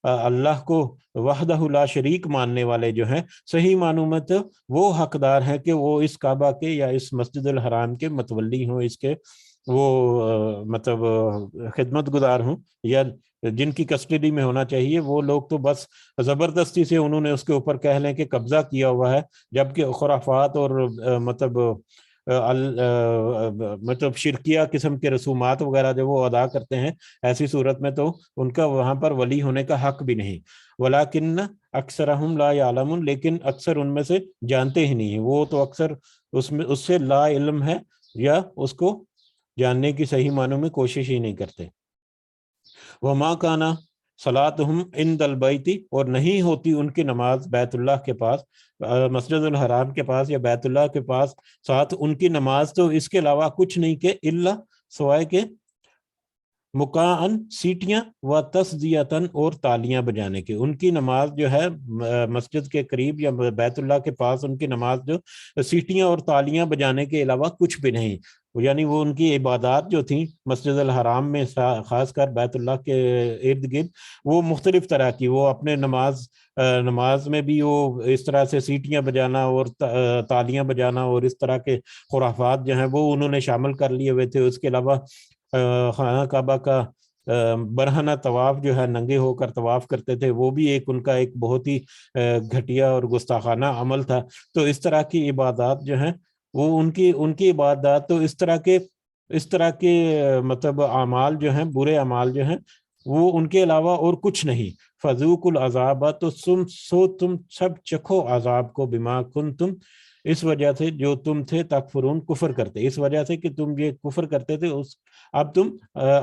اللہ کو وحدہ لا شریک ماننے والے جو ہیں، صحیح معنوں میں تو وہ حقدار ہیں کہ وہ اس کعبہ کے یا اس مسجد الحرام کے متولی ہوں، اس کے وہ مطلب خدمت گزار ہوں، یا جن کی کسٹڈی میں ہونا چاہیے۔ وہ لوگ تو بس زبردستی سے انہوں نے اس کے اوپر کہہ لیں کہ قبضہ کیا ہوا ہے، جبکہ خرافات اور مطلب شرکیہ قسم کے رسومات وغیرہ جو وہ ادا کرتے ہیں، ایسی صورت میں تو ان کا وہاں پر ولی ہونے کا حق بھی نہیں۔ ولیکن اکثرہم لا یعلمون، لیکن اکثر ان میں سے جانتے ہی نہیں ہیں، وہ تو اکثر اس سے لا علم ہے یا اس کو جاننے کی صحیح معنوں میں کوشش ہی نہیں کرتے۔ وما کانا صلاتہم عند البیت، اور نہیں ہوتی ان کی نماز بیت اللہ کے پاس، مسجد الحرام کے پاس یا بیت اللہ کے پاس، ساتھ ان کی نماز تو اس کے علاوہ کچھ نہیں کہ الا سوائے کہ مکاً سیٹیاں و تصدیتاً اور تالیاں بجانے کے۔ ان کی نماز جو ہے مسجد کے قریب یا بیت اللہ کے پاس ان کی نماز جو سیٹیاں اور تالیاں بجانے کے علاوہ کچھ بھی نہیں، یعنی وہ ان کی عبادات جو تھیں مسجد الحرام میں خاص کر بیت اللہ کے ارد گرد، وہ مختلف طرح کی، وہ اپنے نماز میں بھی وہ اس طرح سے سیٹیاں بجانا اور تالیاں بجانا اور اس طرح کے خرافات جو ہیں وہ انہوں نے شامل کر لیے ہوئے تھے۔ اس کے علاوہ خانہ کعبہ کا برہنہ طواف جو ہے، ننگے ہو کر طواف کرتے تھے، وہ بھی ان کا ایک بہت ہی گھٹیا اور گستاخانہ عمل تھا۔ تو اس طرح کی عبادات جو ہیں وہ ان کی عبادات تو اس طرح کے مطلب اعمال جو ہیں، برے اعمال جو ہیں، وہ ان کے علاوہ اور کچھ نہیں۔ فذوقوا العذاب، تو تم سب چکھو عذاب کو، بما کنتم، اس وجہ سے جو تم تھے، تکفرون، کفر کرتے، اس وجہ سے کہ تم یہ کفر کرتے تھے، اب تم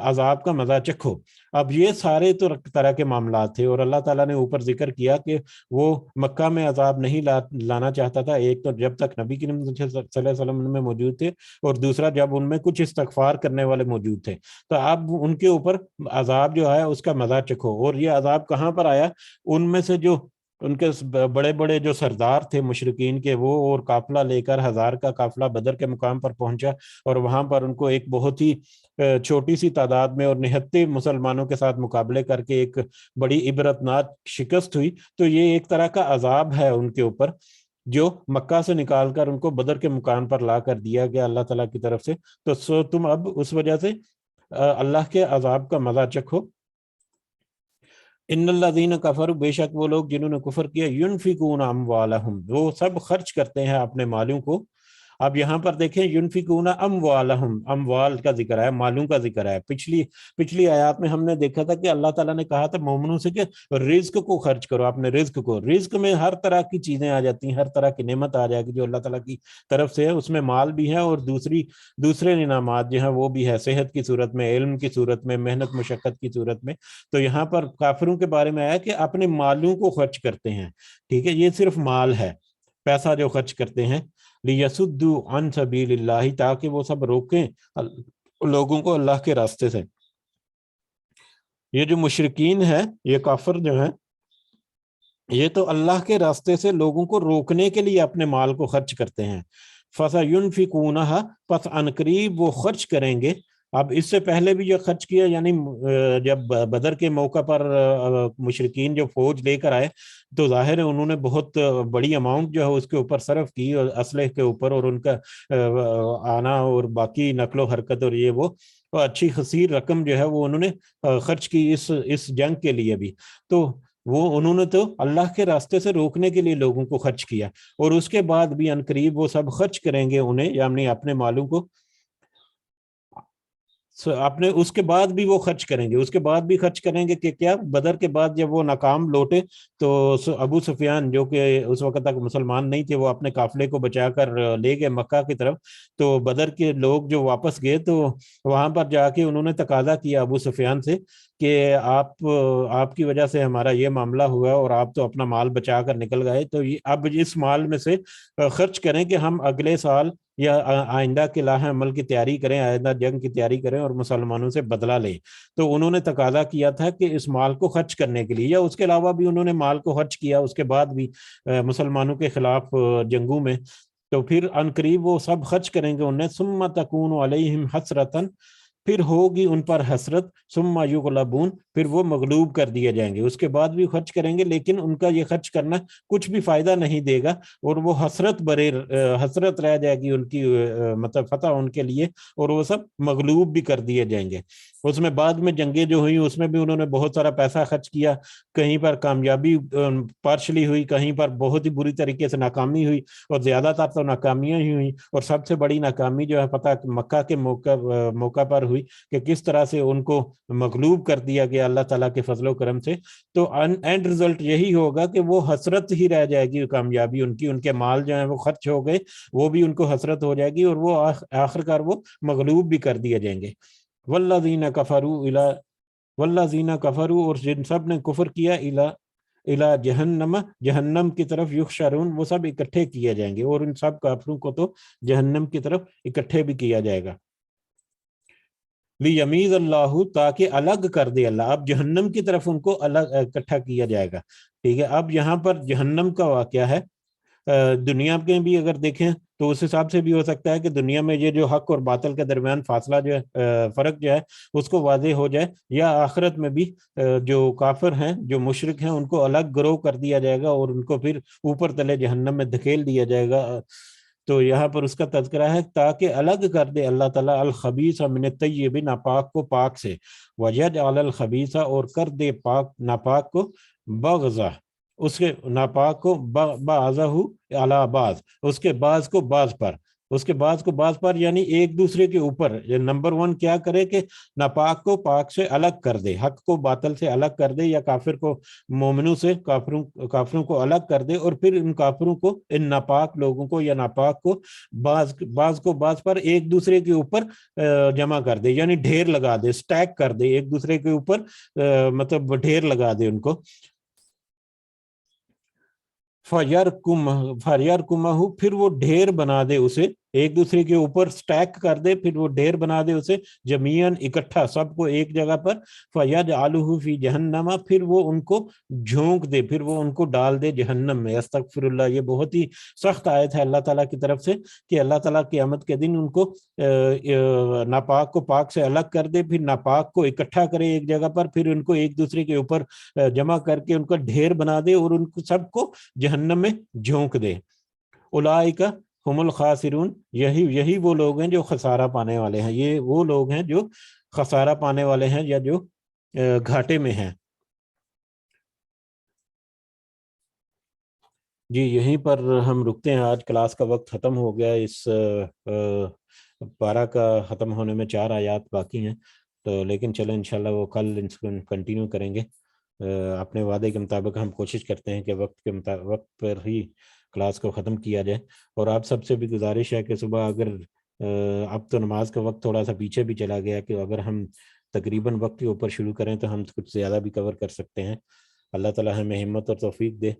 عذاب کا مزہ چکھو۔ اب یہ سارے تو طرح کے معاملات تھے، اور اللہ تعالیٰ نے اوپر ذکر کیا کہ وہ مکہ میں عذاب نہیں لانا چاہتا تھا، ایک تو جب تک نبی کریم صلی اللہ علیہ وسلم میں موجود تھے، اور دوسرا جب ان میں کچھ استغفار کرنے والے موجود تھے۔ تو اب ان کے اوپر عذاب جو ہے اس کا مزہ چکھو۔ اور یہ عذاب کہاں پر آیا؟ ان میں سے جو ان کے بڑے بڑے جو سردار تھے مشرکین کے، وہ اور قافلہ لے کر 1000 کا قافلہ بدر کے مقام پر پہنچا، اور وہاں پر ان کو ایک بہت ہی چھوٹی سی تعداد میں اور نہتے مسلمانوں کے ساتھ مقابلے کر کے ایک بڑی عبرتناک شکست ہوئی۔ تو یہ ایک طرح کا عذاب ہے ان کے اوپر، جو مکہ سے نکال کر ان کو بدر کے مقام پر لا کر دیا گیا اللہ تعالیٰ کی طرف سے۔ تو تم اب اس وجہ سے اللہ کے عذاب کا مزہ چکھو۔ ان الذین کفروا، بے شک وہ لوگ جنہوں نے کفر کیا، ینفقون اموالہم، وہ سب خرچ کرتے ہیں اپنے مالوں کو۔ اب یہاں پر دیکھیں ینفقون اموالہم، اموال کا ذکر ہے، مالوں کا ذکر ہے۔ پچھلی آیات میں ہم نے دیکھا تھا کہ اللہ تعالیٰ نے کہا تھا مومنوں سے کہ رزق کو خرچ کرو، اپنے رزق کو۔ رزق میں ہر طرح کی چیزیں آ جاتی ہیں، ہر طرح کی نعمت آ جائے گی جو اللہ تعالیٰ کی طرف سے ہے، اس میں مال بھی ہے اور دوسرے انعامات جو ہیں وہ بھی ہے، صحت کی صورت میں، علم کی صورت میں، محنت مشقت کی صورت میں۔ تو یہاں پر کافروں کے بارے میں آیا کہ اپنے مالوں کو خرچ کرتے ہیں، ٹھیک ہے، یہ صرف مال ہے، پیسہ جو خرچ کرتے ہیں، لِيَسُدُّوا عَن سَبِيلِ اللَّهِ، تاکہ وہ سب روکیں لوگوں کو اللہ کے راستے سے۔ یہ جو مشرکین ہیں، یہ کافر جو ہیں، یہ تو اللہ کے راستے سے لوگوں کو روکنے کے لیے اپنے مال کو خرچ کرتے ہیں۔ فَسَيُنْفِقُونَهَا، پس عنقریب وہ خرچ کریں گے. اب اس سے پہلے بھی یہ خرچ کیا، یعنی جب بدر کے موقع پر مشرکین جو فوج لے کر آئے تو ظاہر ہے انہوں نے بہت بڑی اماؤنٹ جو ہے اس کے اوپر صرف کی، اور اسلحے کے اوپر اور ان کا آنا اور باقی نقل و حرکت اور یہ وہ اچھی خصیر رقم جو ہے وہ انہوں نے خرچ کی اس جنگ کے لیے بھی. تو وہ انہوں نے تو اللہ کے راستے سے روکنے کے لیے لوگوں کو خرچ کیا، اور اس کے بعد بھی عنقریب وہ سب خرچ کریں گے انہیں، یعنی اپنے مالوں کو اپنے، اس کے بعد بھی وہ خرچ کریں گے، اس کے بعد بھی خرچ کریں گے کہ کیا بدر کے بعد جب وہ ناکام لوٹے تو ابو سفیان جو کہ اس وقت تک مسلمان نہیں تھے، وہ اپنے قافلے کو بچا کر لے گئے مکہ کی طرف. تو بدر کے لوگ جو واپس گئے تو وہاں پر جا کے انہوں نے تقاضا کیا ابو سفیان سے کہ آپ کی وجہ سے ہمارا یہ معاملہ ہوا اور آپ تو اپنا مال بچا کر نکل گئے، تو اب اس مال میں سے خرچ کریں کہ ہم اگلے سال یا آئندہ کے لاہ عمل کی تیاری کریں، آئندہ جنگ کی تیاری کریں اور مسلمانوں سے بدلہ لیں. تو انہوں نے تقاضا کیا تھا کہ اس مال کو خرچ کرنے کے لیے، یا اس کے علاوہ بھی انہوں نے مال کو خرچ کیا اس کے بعد بھی مسلمانوں کے خلاف جنگوں میں. تو پھر عنقریب وہ سب خرچ کریں گے انہیں. ثم تکون علیہم حسرتن، پھر ہوگی ان پر حسرت. ثم یغلبون، پھر وہ مغلوب کر دیے جائیں گے. اس کے بعد بھی خرچ کریں گے لیکن ان کا یہ خرچ کرنا کچھ بھی فائدہ نہیں دے گا، اور وہ حسرت رہ جائے گی ان کی، مطلب فتح ان کے لیے، اور وہ سب مغلوب بھی کر دیے جائیں گے. اس میں بعد میں جنگیں جو ہوئی اس میں بھی انہوں نے بہت سارا پیسہ خرچ کیا، کہیں پر کامیابی پارشلی ہوئی، کہیں پر بہت ہی بری طریقے سے ناکامی ہوئی، اور زیادہ تر تو ناکامیاں ہی ہوئی. اور سب سے بڑی ناکامی جو ہے پتہ مکہ کے موقع پر ہوئی کہ کس طرح سے ان کو مغلوب کر دیا گیا اللہ تعالیٰ کے فضل و کرم سے. تو اینڈ رزلٹ یہی ہوگا کہ وہ حسرت ہی رہ جائے گی کامیابی ان کی، ان کے مال جو ہیں وہ خرچ ہو گئے، وہ بھی ان کو حسرت ہو جائے گی، اور وہ آخرکار وہ مغلوب بھی کر دیے جائیں گے. والذین کفروا، اور جن سب نے کفر کیا، الی جہنم، جہنم کی طرف، یحشرون، وہ سب اکٹھے کیے جائیں گے، اور ان سب کافروں کو تو جہنم کی طرف اکٹھے بھی کیا جائے گا. لیمیز اللہ، تاکہ الگ کر دے اللہ. اب جہنم کی طرف ان کو الگ اکٹھا کیا جائے گا. ٹھیک ہے، اب یہاں پر جہنم کا واقعہ ہے. دنیا کے بھی اگر دیکھیں تو اس حساب سے بھی ہو سکتا ہے کہ دنیا میں یہ جو حق اور باطل کے درمیان فاصلہ جو ہے، فرق جو ہے اس کو واضح ہو جائے، یا آخرت میں بھی جو کافر ہیں، جو مشرک ہیں، ان کو الگ گروہ کر دیا جائے گا اور ان کو پھر اوپر تلے جہنم میں دھکیل دیا جائے گا. تو یہاں پر اس کا تذکرہ ہے تاکہ الگ کر دے اللہ تعالیٰ الخبیث من الطیب، ناپاک کو پاک سے، ویجعل الخبیث، اور کر دے پاک ناپاک کو، بغضا، اس کے ناپاک کو، بعضہ علی بعض، اس کے بعض کو بعض پر، اس کے بعض کو بعض پر، یعنی ایک دوسرے کے اوپر. نمبر 1 کیا کرے کہ ناپاک کو پاک سے الگ کر دے، حق کو باطل سے الگ کر دے، یا کافر کو مومنوں سے، کافروں کو الگ کر دے، اور پھر ان کافروں کو، ان ناپاک لوگوں کو یا ناپاک کو، بعض کو بعض پر ایک دوسرے کے اوپر جمع کر دے، یعنی ڈھیر لگا دے، سٹیک کر دے ایک دوسرے کے اوپر، مطلب ڈھیر لگا دے ان کو. فَيَرْكُمَهُ، پھر وہ ڈھیر بنا دے اسے، ایک دوسرے کے اوپر سٹیک کر دے، پھر وہ ڈھیر بنا دے اسے، جمیعاً اکٹھا، سب کو ایک جگہ پر. فَيَجْعَلُهُ فِي جَهَنَّمَ، پھر وہ ان کو جھونک دے، پھر وہ ان کو ڈال دے جہنم میں. استغفر اللہ، یہ بہت ہی سخت آیت ہے اللہ تعالیٰ کی طرف سے کہ اللہ تعالیٰ قیامت کے دن ان کو ناپاک کو پاک سے الگ کر دے، پھر ناپاک کو اکٹھا کرے ایک جگہ پر، پھر ان کو ایک دوسرے کے اوپر جمع کر کے ان کا ڈھیر بنا دے، اور ان کو سب کو جہنم میں جھونک دے. اولئک ہم الخاسرون، یہی وہ لوگ ہیں جو خسارہ پانے والے ہیں. یہ وہ لوگ ہیں جو خسارہ پانے والے ہیں یا جو گھاٹے میں ہیں. جی یہیں پر ہم رکتے ہیں. آج کلاس کا وقت ختم ہو گیا. اس پارہ کا ختم ہونے میں 4 آیات باقی ہیں، تو لیکن چلیں انشاءاللہ وہ کل ان کو کنٹینیو کریں گے. اپنے وعدے کے مطابق ہم کوشش کرتے ہیں کہ وقت پر ہی کلاس کو ختم کیا جائے. اور آپ سب سے بھی گزارش ہے کہ صبح اگر اب تو نماز کا وقت تھوڑا سا پیچھے بھی چلا گیا، کہ اگر ہم تقریباً وقت کے اوپر شروع کریں تو ہم کچھ زیادہ بھی کور کر سکتے ہیں. اللہ تعالیٰ ہمیں ہمت اور توفیق دے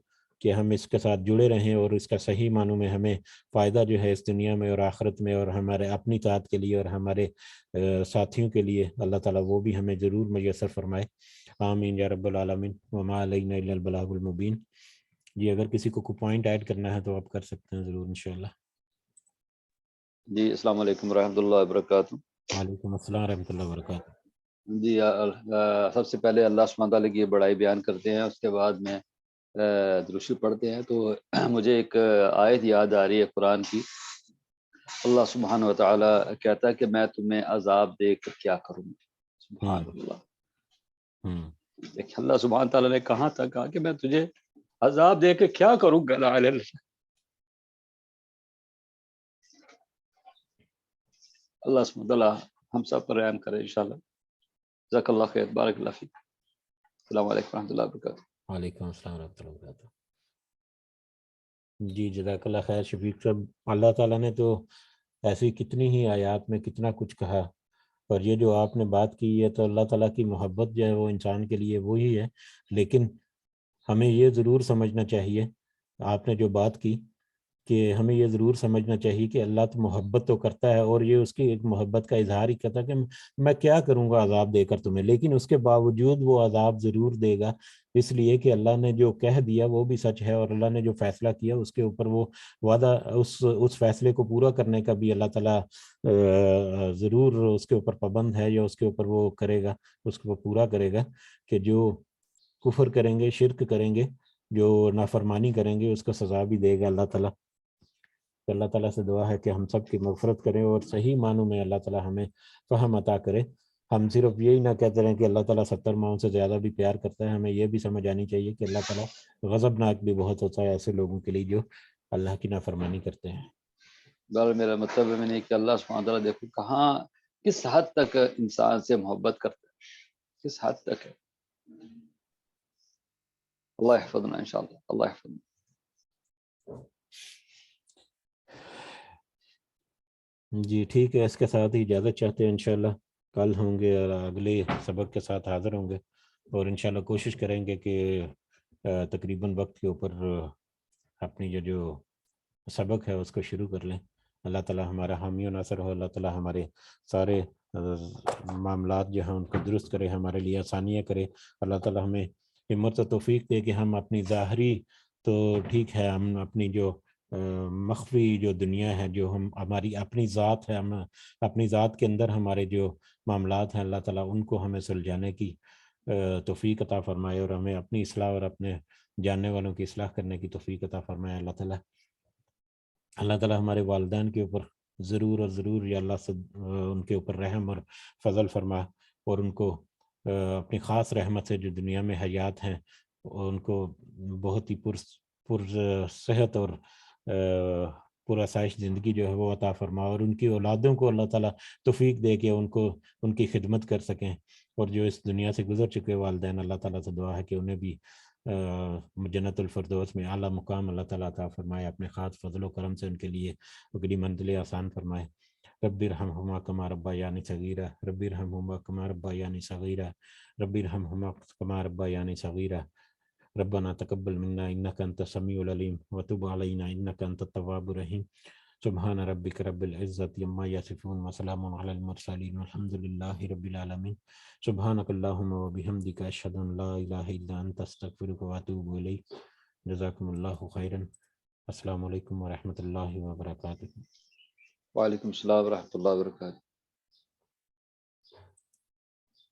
کہ ہم اس کے ساتھ جڑے رہیں، اور اس کا صحیح معنوں میں ہمیں فائدہ جو ہے اس دنیا میں اور آخرت میں، اور ہمارے اپنی اطاعت کے لیے اور ہمارے ساتھیوں کے لیے اللہ تعالیٰ وہ بھی ہمیں ضرور میسر فرمائے. آمین یا رب العالمین. وما علینا الا البلاغ المبین. جی اگر کسی کو کوئی پوائنٹ ایڈ کرنا ہے تو آپ کر سکتے ہیں ضرور انشاءاللہ. جی السلام علیکم ورحمۃ اللہ وبرکاتہ. وعلیکم السلام ورحمۃ اللہ وبرکاتہ. جی سب سے پہلے اللہ سبحانہ تعالیٰ کی بڑائی بیان کرتے ہیں، اس کے بعد میں درود شریف پڑھتے ہیں. تو مجھے ایک آیت یاد آ رہی ہے قرآن کی. اللہ سبحانہ و تعالیٰ کہتا ہے کہ میں تمہیں عذاب دے کر کیا کروں. سبحان اللہ. دیکھیں اللہ سبحانہ تعالیٰ نے کہاں تک کہا کہ میں تجھے عذاب دے کے کیا کروں گا. لا الہ الا اللہ. اللہ سبحانہ تعالیٰ ہم سب پر رحم کرے انشاءاللہ. جزاک اللہ خیر. بارک اللہ فیک. السلام علیکم ورحمۃ اللہ وبرکاتہ. وعلیکم السلام ورحمۃ اللہ وبرکاتہ. جی جزاک اللہ خیر شفیق صاحب. اللہ تعالیٰ نے تو ایسی کتنی ہی آیات میں کتنا کچھ کہا، اور یہ جو آپ نے بات کی ہے تو اللہ تعالیٰ کی محبت جو ہے وہ انسان کے لیے وہی ہے. لیکن ہمیں یہ ضرور سمجھنا چاہیے، آپ نے جو بات کی کہ ہمیں یہ ضرور سمجھنا چاہیے کہ اللہ تو محبت تو کرتا ہے، اور یہ اس کی ایک محبت کا اظہار ہی کرتا ہے کہ میں کیا کروں گا عذاب دے کر تمہیں، لیکن اس کے باوجود وہ عذاب ضرور دے گا، اس لیے کہ اللہ نے جو کہہ دیا وہ بھی سچ ہے، اور اللہ نے جو فیصلہ کیا اس کے اوپر وہ وعدہ اس فیصلے کو پورا کرنے کا بھی اللہ تعالیٰ ضرور اس کے اوپر پابند ہے، یا اس کے اوپر وہ کرے گا، اس کو پورا کرے گا کہ جو کفر کریں گے، شرک کریں گے، جو نافرمانی کریں گے، اس کو سزا بھی دے گا اللہ تعالیٰ. تو اللہ تعالیٰ سے دعا ہے کہ ہم سب کی مغفرت کریں، اور صحیح معنوں میں اللہ تعالیٰ ہمیں فہم عطا کرے. ہم صرف یہی نہ کہتے رہیں کہ اللہ تعالیٰ 70 ماؤں سے زیادہ بھی پیار کرتا ہے. ہمیں یہ بھی سمجھ آنی چاہیے کہ اللہ تعالیٰ غضبناک بھی بہت ہوتا ہے ایسے لوگوں کے لیے جو اللہ کی نافرمانی کرتے ہیں. بہرحال میرا مطلب ہے میں نے کہ اللہ سبحانہ تعالیٰ دیکھو کہاں کس حد تک انسان سے محبت کرتا ہے، کس حد تک ہے. اللہ حفظنا انشاءاللہ. اللہ حفظنا. جی ٹھیک ہے، اس کے ساتھ ہی اجازت چاہتے ہیں. انشاءاللہ کل ہوں گے اور اگلے سبق کے ساتھ حاضر ہوں گے، اور انشاءاللہ کوشش کریں گے کہ تقریباً وقت کے اوپر اپنی جو سبق ہے اس کو شروع کر لیں. اللہ تعالیٰ ہمارا حامی و ناصر ہو. اللہ تعالیٰ ہمارے سارے معاملات جو ہیں ان کو درست کرے، ہمارے لیے آسانیاں کرے. اللہ تعالیٰ ہمیں ہمت و توفیق دے کہ ہم اپنی ظاہری تو ٹھیک ہے، ہم اپنی جو مخفی جو دنیا ہے، جو ہماری اپنی ذات ہے، ہم اپنی ذات کے اندر ہمارے جو معاملات ہیں، اللہ تعالیٰ ان کو ہمیں سلجھانے کی توفیق عطا فرمائے، اور ہمیں اپنی اصلاح اور اپنے جاننے والوں کی اصلاح کرنے کی توفیق عطا فرمائے. اللہ تعالیٰ ہمارے والدین کے اوپر ضرور اور ضرور یا اللہ سے ان کے اوپر رحم اور فضل فرما، اور ان کو اپنی خاص رحمت سے جو دنیا میں حیات ہیں ان کو بہت ہی پر صحت اور پرآسائش زندگی جو ہے وہ عطا فرما، اور ان کی اولادوں کو اللہ تعالیٰ توفیق دے کہ ان کی خدمت کر سکیں. اور جو اس دنیا سے گزر چکے والدین، اللہ تعالیٰ سے دعا ہے کہ انہیں بھی جنت الفردوس میں اعلیٰ مقام اللہ تعالیٰ عطا فرمائے، اپنے خاص فضل و کرم سے ان کے لیے اگلی منزلیں آسان فرمائے. رب ارحمہما کما ربیانی صغیرہ، رب ارحمہما کما ربیانی صغیرہ، رب ارحمہما کما ربیانی صغیرہ. ربنا تقبل منا انك انت السميع العليم وتب علينا انك انت التواب الرحيم. سبحان ربك رب العزة عما يصفون وسلام على المرسلين والحمد لله رب العالمين. سبحانك اللهم وبحمدك اشهد ان لا اله الا انت استغفرك واتوب اليك. جزاكم الله خيرا. السلام علیکم ورحمۃ اللہ وبرکاتہ. وعلیکم السلام ورحمۃ اللہ وبرکاتہ.